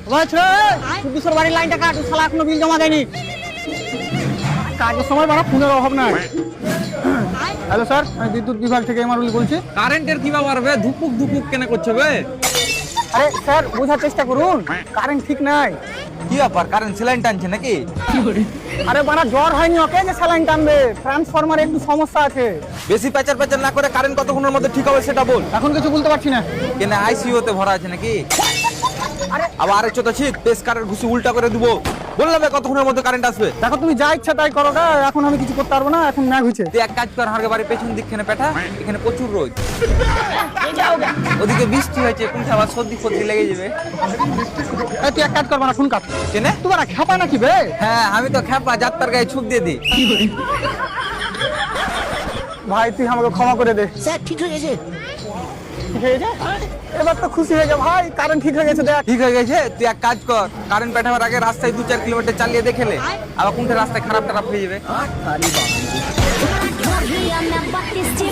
দুশোর বাড়ির লাইনটা কাট, শালা এখনো বিল জমা দেয়নি। কাজের সময় বাড়া ফোনের অভাব নাই। হ্যালো স্যার, আমি বিদ্যুৎ বিভাগ থেকে এমআরউল বলছি। কারেন্টের কি ব্যাপার বে? ধুপুক ধুপুক কেন করছে বে? আরে স্যার, বোঝার চেষ্টা করুন, কারেন্ট ঠিক নাই। কি ব্যাপার, কারেন্ট স্যালাইন টানছে নাকি? আরে বাড়া জ্বর হয়নি ওকে যে স্যালাইন টানবে, ট্রান্সফরমারে একটু সমস্যা আছে। বেশি প্যাচার প্যাচার না করে কারেন্ট কতক্ষণের মধ্যে ঠিক হবে সেটা বল। এখন কিছু বলতে পারছি না। কেন আইসিইউ তে ভরা আছে নাকি? আরে আবার আরেক চোতা ছিট পেস কারের ঘুষি উল্টা করে দিব। বললাম কতক্ষণের মধ্যে কারেন্ট আসবে। দেখো তুমি যা ইচ্ছা তাই করো, এখন আমি কিছু করতে পারবো না, এখন ম্যাগ হয়েছে। তুই এক কাজ কর, হারগে বাড়ির পেছন দিকখানে পেঠা, এখানে প্রচুর রোদ। ওদিকে বৃষ্টি হয়েছে, কোনটা আবার সর্দি ফর্দি লেগে যাবে। এই তুই এক কাজ করবা না, ফোন কাট। কেনে? তোমার খেপা নাকি বে? হ্যাঁ আমি তো খেপা, যাত্রার গায়ে ছুপ দিয়ে দিই। ভাই তুই আমাকে ক্ষমা করে দে। স্যার ঠিক হয়ে গেছে। ঠিক হয়ে গেছে? এবার তো খুশি হয়ে যা ভাই, কারেন্ট ঠিক হয়ে গেছে দেখ। ঠিক হয়ে গেছে, তুই এক কাজ কর, কারেন্ট পেঠাবার আগে রাস্তায় 2-4 কিলোমিটার চালিয়ে দেখেলে, আবার কোনটা রাস্তায় খারাপ টারাপ হয়ে যাবে। Maria, minha batista